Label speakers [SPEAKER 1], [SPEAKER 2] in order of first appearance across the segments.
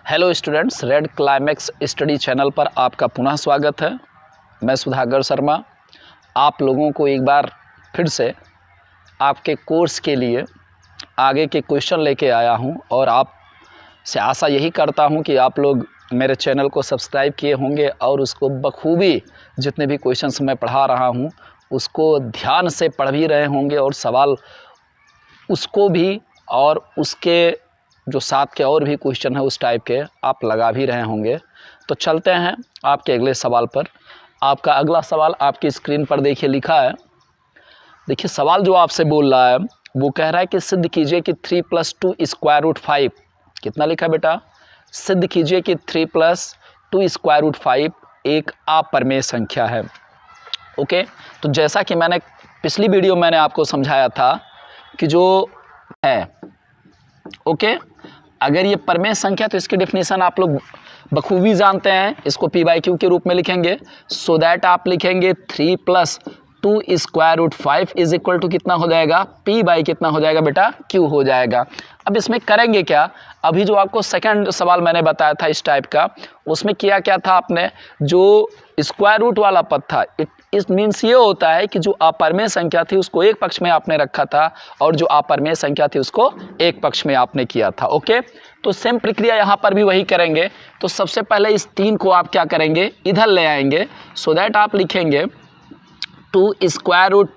[SPEAKER 1] Hello students, red climax study channel पर आपका पुनः स्वागत है। मैं सुधाकर शर्मा आप लोगों को एक बार फिर से आपके कोर्स के लिए आगे के क्वेश्चन लेके आया हूं और आप से आशा यही करता हूं कि आप लोग मेरे चैनल को सब्सक्राइब किए होंगे और उसको बखूबी जितने भी क्वेश्चंस मैं पढ़ा रहा हूं उसको ध्यान से पढ़ भी रहे होंगे और सवाल उसको भी और उसके जो साथ के और भी क्वेश्चन है उस टाइप के आप लगा भी रहे होंगे। तो चलते हैं आपके अगले सवाल पर। आपका अगला सवाल आपकी स्क्रीन पर देखिए लिखा है। देखिए सवाल जो आपसे बोल रहा है वो कह रहा है कि सिद्ध कीजिए कि 3 + 2 √ 5 कितना लिखा बेटा? सिद्ध कीजिए कि 3 + 2 √ 5 एक अपरिमेय संख्या है। ओके, तो जैसा कि मैंने पिछली वीडियो मैंने आपको समझाया था कि जो है ओके अगर ये परिमेय संख्या तो इसकी डेफिनेशन आप लोग बखूबी जानते हैं। इसको p/q के रूप में लिखेंगे सो दैट आप लिखेंगे 3 + 2 √ 5 = कितना हो जाएगा? p/ कितना हो जाएगा बेटा? q हो जाएगा। अब इसमें करेंगे क्या? अभी जो आपको सेकंड सवाल मैंने बताया था इस टाइप का, उसमें किया क्या था आपने? जो स्क्वायर रूट वाला पद था, इस मीन्स ये होता है कि जो अपरिमेय संख्या थी उसको एक पक्ष में आपने रखा था और जो अपरिमेय संख्या थी उसको एक पक्ष में आपने किया था। ओके, तो सेम प्रक्रिया यहाँ पर भी वही करेंगे। तो सबसे पहले इस 3 को आप क्या करेंगे? इधर ले आएंगे सो दैट आप लिखेंगे 2 √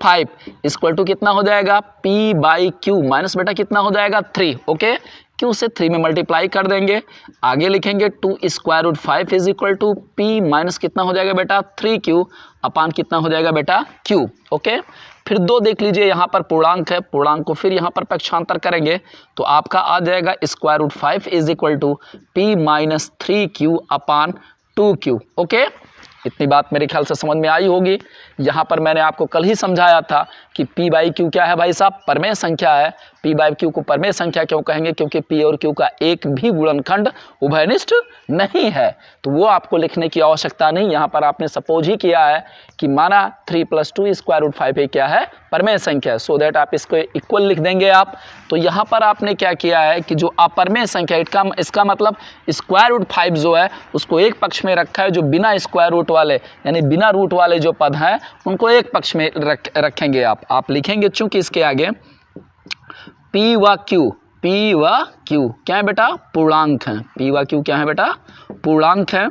[SPEAKER 1] 5 = कितना हो जाएगा? p/q माइनस बेटा कितना हो जाएगा? 3। ओके, q से 3 में मल्टीप्लाई कर देंगे। आगे लिखेंगे 2 √ 5 = p माइनस कितना हो जाएगा बेटा? 3q अपान कितना हो जाएगा बेटा? q। ओके, फिर 2 देख लीजिए यहाँ पर पूर्णांक है, पूर्णांक को फिर यहाँ पर पक्षांतर करेंगे तो आपका आ जाएगा √ 5 = p - 3q अपान 2q। ओके, इतनी बात मेरे ख्याल से समझ में आई होगी। यहाँ पर मैंने आपको कल ही समझाया था कि p/q क्या है भाई साहब? परिमेय संख्या है। p/q को परिमेय संख्या क्यों कहेंगे? क्योंकि p और q का एक भी गुणनखंड उभयनिष्ठ नहीं है। तो वो आपको लिखने की आवश्यकता नहीं, यहाँ पर आपने सपोज ही किया है कि माना 3 + 2 √ 5 क्या है? परिमेय संख्या है। सो दैट आप इसको इक्वल लिख देंगे आप। तो यहाँ पर आपने क्या किया है कि जो अपरिमेय संख्या इसका मतलब √5 जो है उसको एक पक्ष में रखा है। जो बिना स्क्वायर रूट वाले यानी बिना रूट वाले जो पद हैं उनको एक पक्ष में रखेंगे आप लिखेंगे चूंकि इसके आगे p व q क्या है बेटा? पूर्णांक हैं। p व q क्या है बेटा? पूर्णांक हैं।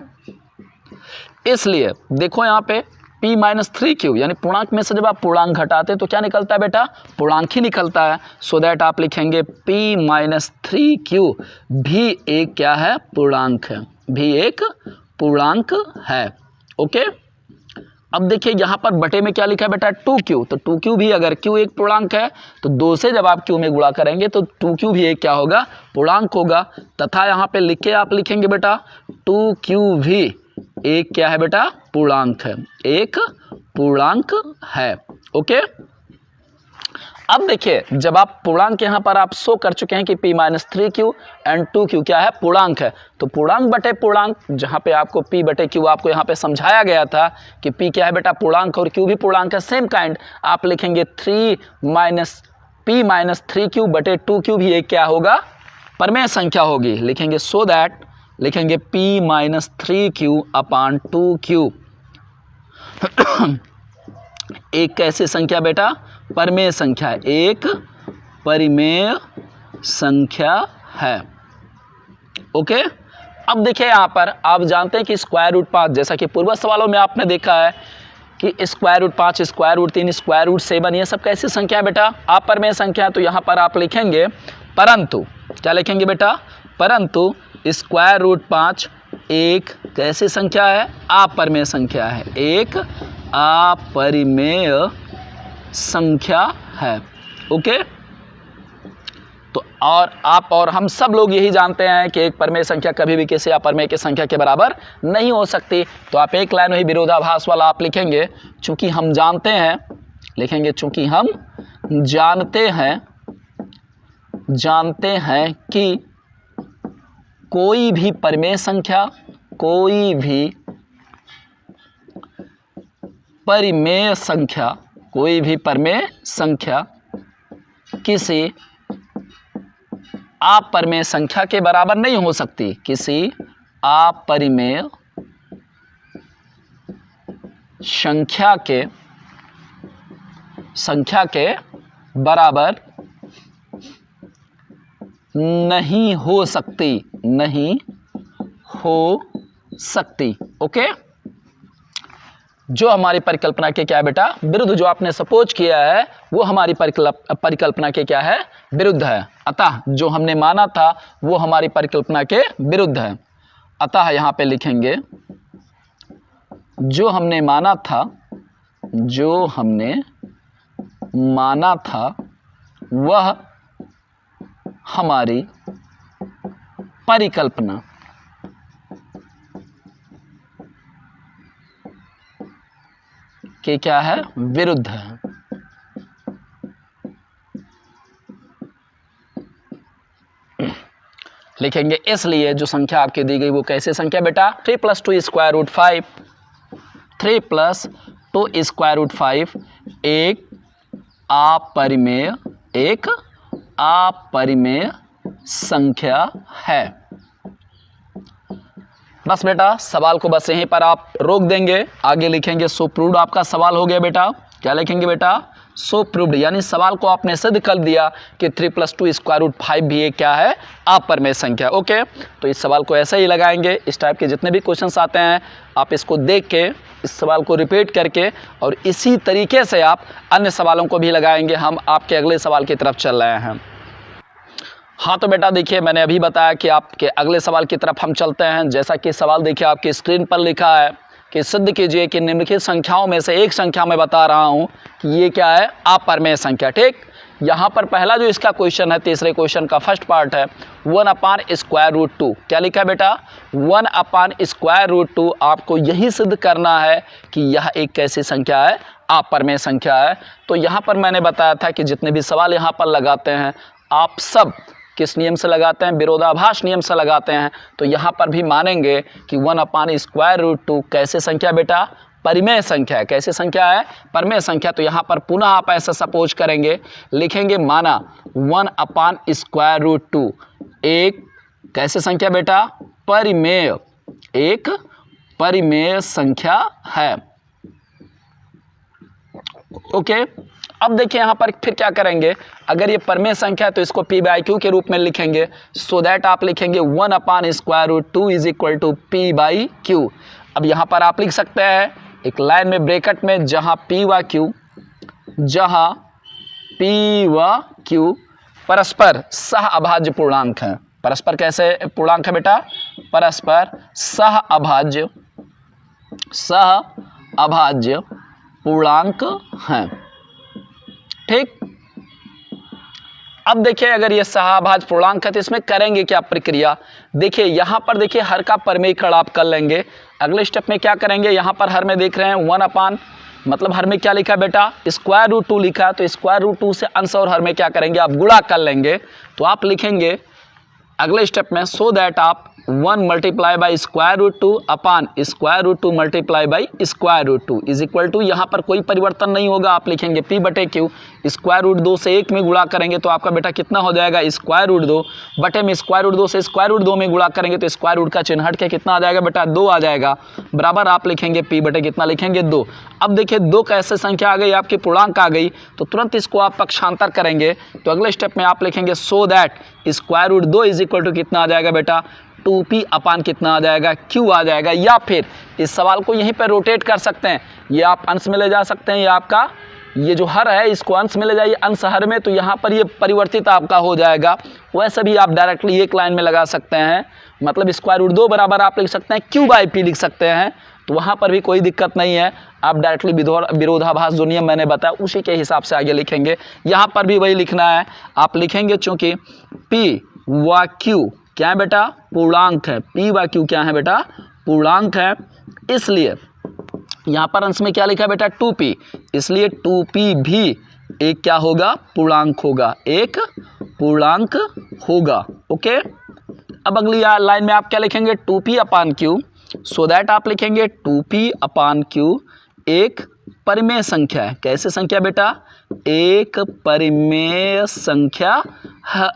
[SPEAKER 1] इसलिए देखो यहाँ पे p - 3q यानी पूर्णांक में से जब आप पूर्णांक घटाते तो क्या निकलता है बेटा? पूर्णांक ही निकलता है। सो दैट आप लिखेंगे p - 3q भी एक क्या है? पूर्णांक है, भी एक पूर्णांक है। ओके, अब देखिए यहाँ पर बटे में क्या लिखा है बेटा? 2q। तो 2q भी अगर q एक पूर्णांक है तो 2 से जब आप q में गुणा करेंगे तो 2q भी एक क्या होगा? पूर्णांक होगा। तथा यहाँ पे लिख के आप लिखेंगे बेटा 2q भी एक क्या है बेटा? पूर्णांक है, एक पूर्णांक है। ओके, अब देखिए जब आप पूर्णांक यहाँ पर आप शो कर चुके हैं कि p - 3q एंड 2q क्या है? पूर्णांक है। तो पूर्णांक बटे पूर्णांक, जहाँ पे आपको p/q आपको यहाँ पे समझाया गया था कि p क्या है बेटा? पूर्णांक और q भी पूर्णांक है। सेम काइंड आप लिखेंगे p - 3q बटे 2q भी एक क्या होगा? परिमेय संख्या होगी। लिखेंगे सो दैट लिखेंगे p - 3q अपान 2q एक कैसी संख्या बेटा? परिमेय संख्या है, एक परिमेय संख्या है। ओके, अब देखिए यहाँ पर आप जानते हैं कि √5 जैसा कि पूर्व सवालों में आपने देखा है कि √5 √3 √7 ये सब कैसी संख्या है बेटा? अपरिमेय संख्या। तो यहाँ पर आप लिखेंगे परंतु क्या लिखेंगे बेटा? परंतु √5 एक कैसी संख्या है? अपरिमेय संख्या है, एक अपरिमेय संख्या है। ओके, तो और आप और हम सब लोग यही जानते हैं कि एक परिमेय संख्या कभी भी किसी अपरिमेय की संख्या के बराबर नहीं हो सकती। तो आप एक लाइन वही विरोधाभास वाला आप लिखेंगे चूंकि हम जानते हैं, लिखेंगे चूंकि हम जानते हैं कि कोई भी परिमेय संख्या किसी अपरिमेय संख्या के बराबर नहीं हो सकती, किसी अपरिमेय संख्या के बराबर नहीं हो सकती। ओके, जो हमारी परिकल्पना के क्या है बेटा, विरुद्ध। जो आपने सपोज किया है वो हमारी परिकल्पना के क्या है, विरुद्ध है। अतः जो हमने माना था वो हमारी परिकल्पना के विरुद्ध है। अतः यहां पे लिखेंगे जो हमने माना था वह हमारी परिकल्पना के क्या है, विरुद्ध है। लिखेंगे इसलिए जो संख्या आपकी दी गई वो कैसे संख्या बेटा, 3 + 2 स्क्वायर रूट 5, 3 + 2 स्क्वायर रूट 5 एक अपरिमेय संख्या है। बस बेटा सवाल को बस यहीं पर आप रोक देंगे, आगे लिखेंगे सो प्रूव्ड। आपका सवाल हो गया बेटा, क्या लिखेंगे बेटा, सो प्रूव्ड, यानी सवाल को आपने सिद्ध कर दिया कि 3 + 2 स्क्वायर रूट 5 भी एक क्या है, अपरिमेय संख्या। ओके, तो इस सवाल को ऐसे ही लगाएंगे। इस टाइप के जितने भी क्वेश्चंस आते हैं आप इसको देख के, इस सवाल को रिपीट करके और इसी तरीके से आप अन्य सवालों को भी लगाएंगे। हम आपके अगले सवाल की तरफ चल रहे हैं। हाँ तो बेटा देखिए, मैंने अभी बताया कि आपके अगले सवाल की तरफ हम चलते हैं। जैसा कि सवाल देखिए आपकी स्क्रीन पर लिखा है कि सिद्ध कीजिए कि निम्नलिखित संख्याओं में से एक संख्या मैं बता रहा हूं कि ये क्या है, अपरिमेय संख्या। ठीक, यहाँ पर पहला जो इसका क्वेश्चन है, तीसरे क्वेश्चन का फर्स्ट पार्ट है 1/√2। क्या लिखा है बेटा, 1/√2। आपको यही सिद्ध करना है कि यह एक कैसी संख्या है, अपरिमेय संख्या है। तो यहाँ पर मैंने बताया था कि जितने भी सवाल यहाँ पर लगाते हैं आप सब किस नियम से लगाते हैं, विरोधाभास नियम से लगाते हैं। तो यहाँ पर भी मानेंगे कि 1/√2 कैसे संख्या बेटा, परिमेय संख्या है। कैसे संख्या है, परिमेय संख्या। तो यहाँ पर पुनः आप ऐसा सपोज करेंगे, लिखेंगे माना 1/√2 एक कैसे संख्या बेटा, परिमेय, एक परिमेय संख्या है। ओके, अब देखिए यहाँ पर फिर क्या करेंगे, अगर ये परिमेय संख्या है तो इसको p/q के रूप में लिखेंगे। सो दैट आप लिखेंगे 1/√2 = p/q। अब यहाँ पर आप लिख सकते हैं एक लाइन में ब्रैकेट में, जहाँ p व q परस्पर सह अभाज्य पूर्णांक हैं। परस्पर कैसे पूर्णांक है बेटा, परस्पर सह अभाज्य पूर्णांक हैं। ठीक, अब देखिए अगर ये सहअभाज्य पूर्णांक है तो इसमें करेंगे क्या प्रक्रिया, देखिए यहाँ पर देखिए हर का परिमेयकरण आप कर लेंगे। अगले स्टेप में क्या करेंगे, यहाँ पर हर में देख रहे हैं 1 मतलब हर में क्या लिखा है बेटा, √2 लिखा है। तो √2 से अंश और हर में क्या करेंगे, आप गुणा कर लेंगे। तो आप लिखेंगे अगले स्टेप में सो दैट आप 1 × √2 अपान √2 × √2 इज इक्वल टू, यहाँ पर कोई परिवर्तन नहीं होगा। आप लिखेंगे p/q, √2 से 1 में गुणा करेंगे तो आपका बेटा कितना हो जाएगा, √2 बटे में √2 से √2 में गुणा करेंगे तो स्क्वायर रूट का चिन्ह हट के कितना आ जाएगा बेटा, 2 आ जाएगा। बराबर आप लिखेंगे p/ कितना लिखेंगे, 2। अब देखिए 2 कैसे संख्या आ गई, आपकी पूर्णांक आ गई। तो तुरंत इसको आप पक्षांतर करेंगे। तो अगले स्टेप में आप लिखेंगे so that √2 is equal to कितना आ जाएगा बेटा, 2p अपान कितना आ जाएगा, q आ जाएगा। या फिर इस सवाल को यहीं पर रोटेट कर सकते हैं, ये आप अंश में ले जा सकते हैं। ये आपका ये जो हर है इसको अंश में ले जाइए, अंश हर में, तो यहाँ पर ये परिवर्तित आपका हो जाएगा। वैसे भी आप डायरेक्टली एक लाइन में लगा सकते हैं, मतलब √2 बराबर आप लिख सकते हैं q/p लिख सकते हैं। तो वहाँ पर भी कोई दिक्कत नहीं है, आप डायरेक्टली विरोधाभास जो नियम मैंने बताया उसी के हिसाब से आगे लिखेंगे। यहाँ पर भी वही लिखना है, आप लिखेंगे चूँकि p व q क्या है बेटा, पूर्णांक है। p व q क्या है बेटा, पूर्णांक है, इसलिए यहाँ पर अंश में क्या लिखा है बेटा, 2p, इसलिए 2p भी एक क्या होगा, पूर्णांक होगा, एक पूर्णांक होगा। ओके, अब अगली लाइन में आप क्या लिखेंगे, 2p upon q, so that आप लिखेंगे 2p अपान q एक परिमेय संख्या है। कैसे संख्या बेटा, एक परिमेय संख्या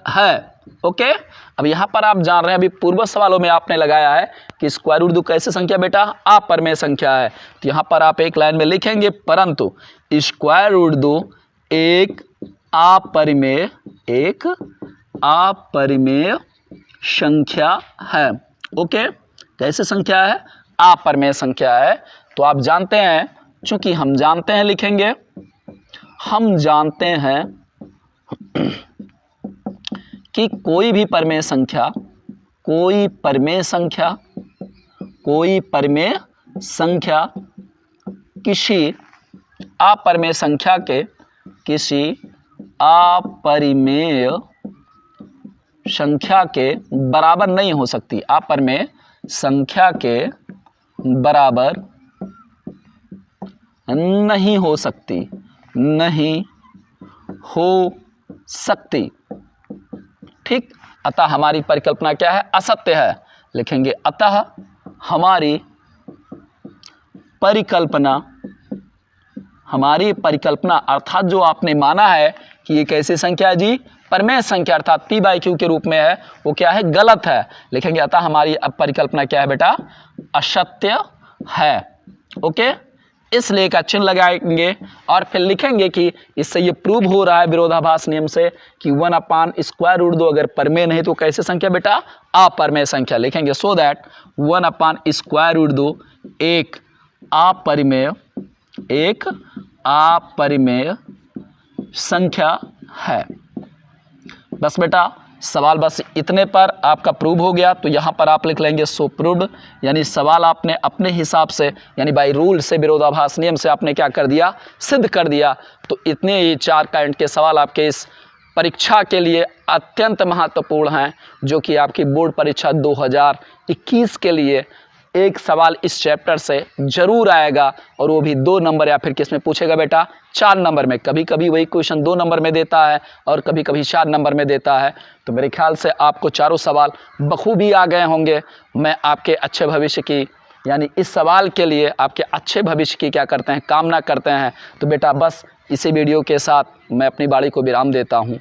[SPEAKER 1] है। ओके। अब यहाँ पर आप जान रहे हैं, अभी पूर्व सवालों में आपने लगाया है कि स्क्वायर रूट 2 कैसे संख्या बेटा, अपरिमेय संख्या है। तो यहाँ पर आप एक लाइन में लिखेंगे परंतु स्क्वायर रूट 2 एक अपरिमेय संख्या है। ओके, कैसे संख्या है, अपरिमेय संख्या है। तो आप जानते हैं, चूंकि हम जानते हैं लिखेंगे, हम जानते हैं कि कोई भी परिमेय संख्या किसी अपरिमेय संख्या के बराबर नहीं हो सकती, अपरिमेय संख्या के बराबर नहीं हो सकती, ठीक। अतः हमारी परिकल्पना क्या है, असत्य है। लिखेंगे अतः हमारी परिकल्पना अर्थात जो आपने माना है कि ये कैसी संख्या है जी, परिमेय संख्या अर्थात p/q के रूप में है, वो क्या है, गलत है। लिखेंगे अतः हमारी परिकल्पना क्या है बेटा, असत्य है। ओके, इसलिए का चिन्ह लगाएंगे और फिर लिखेंगे कि इससे ये प्रूव हो रहा है विरोधाभास नियम से कि 1/√2 अगर परिमेय नहीं तो कैसे संख्या बेटा, अपरिमेय संख्या। लिखेंगे सो दैट 1/√2 एक अपरिमेय संख्या है। बस बेटा, सवाल बस इतने पर आपका प्रूव हो गया। तो यहाँ पर आप लिख लेंगे सो प्रूव्ड, यानी सवाल आपने अपने हिसाब से यानी बाय रूल से, विरोधाभास नियम से आपने क्या कर दिया, सिद्ध कर दिया। तो इतने ये 4 काइंड के सवाल आपके इस परीक्षा के लिए अत्यंत महत्वपूर्ण हैं, जो कि आपकी बोर्ड परीक्षा 2021 के लिए एक सवाल इस चैप्टर से जरूर आएगा, और वो भी 2 नंबर या फिर किस में पूछेगा बेटा, 4 नंबर में। कभी कभी वही क्वेश्चन 2 नंबर में देता है और कभी कभी 4 नंबर में देता है। तो मेरे ख्याल से आपको चारों सवाल बखूबी आ गए होंगे। मैं आपके अच्छे भविष्य की, यानी इस सवाल के लिए आपके अच्छे भविष्य की क्या करते हैं, कामना करते हैं। तो बेटा बस इसी वीडियो के साथ मैं अपनी वाणी को विराम देता हूँ।